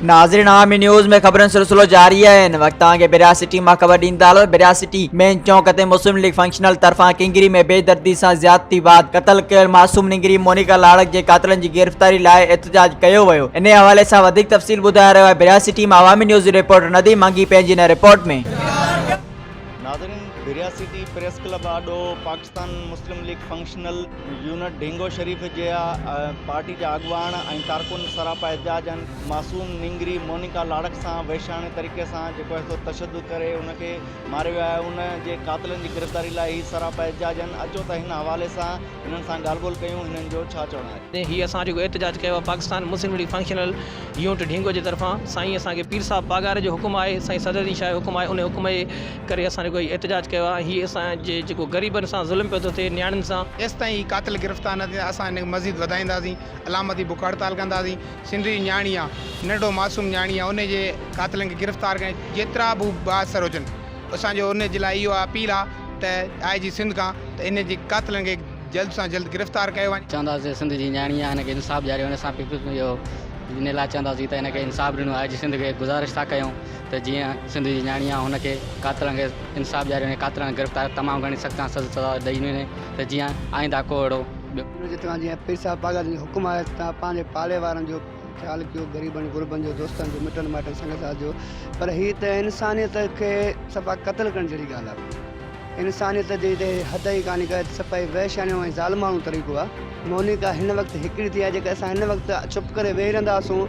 नाज़रीन आमी न्यूज़ में खबरन सिलसिलो जारी है। वक्त के बिरिया सिटी मां खबर दींदा बिरिया सिटी मेन चौक ते मुस्लिम लीग फंक्शनल तरफा किंगरी में बेदर्दी से ज्यादती बाद कतल कयल मासूम निंगरी मोनिका लाड़क के कातलन की गिरफ्तारी लाए एहतजाज किया वो। इन हवाले से अधिक तफसील बुधाया रहा है बिरिया सिटी में अवामी न्यूज़ रिपोर्टर नदीम मंगी पंहिंजी इन रिपोर्ट में। नाज़रीन बिरिया सिटी प्रेस क्लब आडो पाकिस्तान मुस्लिम लीग फंक्शनल यूनिट ढींगो शरीफ जे पार्टी जा अगवान कारकुन सरापा एहतजाज मासूम निंगरी मोनिका लाड़क से वैशाने तरीक़े से जो है तशद्दुद करे उनके मारे विया है। उन जे कातलन की गिरफ्तारी लाई सरापा एहतजाज अचो तो इन हवाले से इन ॻाल्हि ॿोल कयूं हिननि जो छा चवणु आहे। ही असां जेको एहतजाज कयो आहे पाकिस्तान मुस्लिम लीग फंक्शनल यूनिट ढींगो जे तरफ़ां साईं असांखे पीर साहब पागार जो हुकुम आहे, साईं सदर दी शाह हुकुम आहे, उन हुकुम जे करे असां जेको एहतजाज कयो आहे। ही असांजे जेको ग़रीबनि सां ज़ुल्म पियो थो थिए नियाणियुनि सां एसि ताईं कातिल गिरफ़्तार न थिया असां हिन मज़ीद वधाईंदासीं, अलामती बुख हड़ताल कंदासीं। सिंधी न्याणी आहे, नंढो मासूम न्याणी आहे, उन जे कातिलनि खे गिरफ़्तार करें जेतिरा बि बासर हुजनि। असांजो उन जे लाइ इहो अपील आहे त IG सिंध खां त इन जे कातिलनि खे जल्द सां जल्द गिरफ़्तार कयो वञे। चवंदासीं सिंध जी न्याणी आहे, हिनखे इंसाफ़ ॾियारियो। असां इहो इन लाइ चवंदासीं त हिनखे इंसाफ़ ॾिनो। IG सिंध खे गुज़ारिश था कयूं त जीअं सिंध जी न्याणी आहे हुनखे कातिलनि खे इंसाफ़ ॾियारियो, कातिलनि गिरफ़्तार तमामु घणी सख़्त सज़ा ॾेई वञे त जीअं आईंदा को अहिड़ो जितां जीअं पीर साहब पागा जी हुकुम आहे तव्हां पंहिंजे पाड़े वारनि जो ख़्यालु कयो, ग़रीबनि गुरबनि जो, दोस्तनि जो, मिटनि माइटनि संगत जो। पर हीअ त इंसानियत खे सफ़ा क़तल करण जहिड़ी ॻाल्हि आहे। इंसानियत जी हद ई कान्हे का सफ़ाई वैशानियो ऐं ज़ालमाणो तरीक़ो आहे। मोनिका हिन वक़्तु हिकिड़ी थी आहे जेका असां हिन वक़्तु चुप करे वेही रहंदासूं।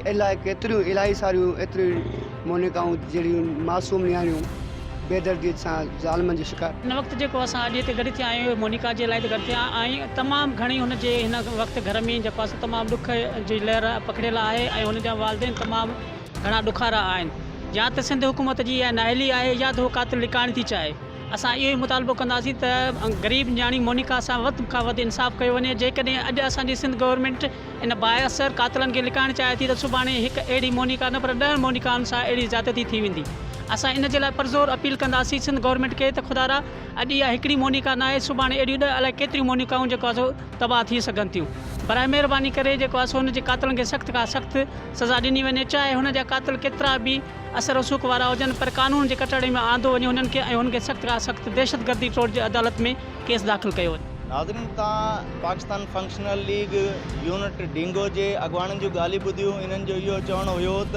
इलाही केतिरियूं इलाही सारियूं एतिरियूं मोनिकाऊं जहिड़ियूं मासूम नियाणियूं बेदर्दी सां ज़ालमनि जी शिकार। हिन वक़्तु जेको असां अॼु हिते गॾु थिया आहियूं मोनिका जे लाइ गॾु थिया ऐं तमामु घणी हुनजे हिन वक़्तु घर में जेको आहे तमामु ॾुख जी लहर पकड़ियल आहे ऐं हुनजा वालदेन तमामु घणा ॾुखारा आहिनि। या त सिंध हुकूमत जी इहा नाअहली आहे या त उहो कातिल लिकाइण थी चाहे। असां इहो ई मुतालबो कंदासीं त ग़रीब न्याणी मोनिका सां वधि खां वधि इंसाफ़ कयो वञे। जेकॾहिं अॼु असांजी सिंध गवर्नमेंट इन बाअसर कातिलनि खे लिकाइण चाहे थी त सुभाणे हिकु अहिड़ी मोनिका न पर 10 मोनिकाउनि सां अहिड़ी ज़्यादती थी वेंदी। असां इन जे लाइ परज़ोर अपील कंदासीं सिंध गवर्नमेंट खे त ख़ुदा अॼु इहा हिकिड़ी मोनिका न आहे, सुभाणे अहिड़ियूं अलाए केतिरियूं मोनिकाऊं जेको आहे तबाह थी सघनि थियूं। बराए महिरबानी करे जेको आहे हुन जे कातिलनि खे सख़्त खां सख़्तु सज़ा ॾिनी वञे, चाहे हुन जा कातिल केतिरा बि असर रसूख़ वारा हुजनि, पर कानून जे कटड़े में आंदो वञे हुननि खे ऐं हुनखे सख़्त खां सख़्तु दहशतगर्दी तौर जी अदालत में केस दाख़िल कयो वञे। नाज़रीन तव्हां पाकिस्तान फंक्शनल लीग यूनिट ढींगो जे अॻवाननि जूं ॻाल्हियूं ॿुधियूं। इन्हनि जो इहो चवणु हुयो त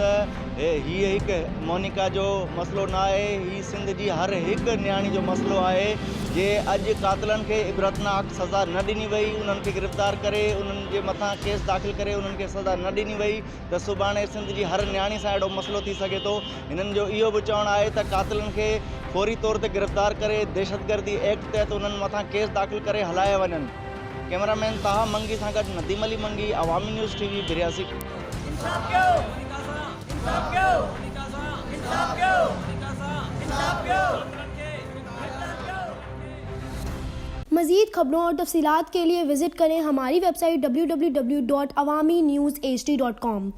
हीअ हिकु मोनिका जो मसइलो न आहे, हीअ सिंध जी हर हिकु न्याणी जो मसइलो आहे। जे अॼु कातिलनि खे इबरतनाक सज़ा न ॾिनी वई, उन्हनि खे गिरफ़्तार करे उन्हनि जे मथां केस दाख़िल करे उन्हनि खे सज़ा न ॾिनी वई त सुभाणे सिंध जी हर न्याणी सां अहिड़ो मसइलो थी सघे थो। हिननि जो इहो बि चवणु आहे त कातिलनि खे फौरी तौर ते गिरफ़्तार करे दहशतगर्दी एक्ट तहत उन्हनि मथां केस दाख़िल करे हलाया वञनि। कैमरामैन ताहा मंगी सां गॾु नदीम अली मंगी, अवामी न्यूज़ TV बिरिया सिटी। मज़ीद खबरों और तफसीलात के लिए विज़िट करें हमारी वेबसाइट www.awamiNewsHD.com।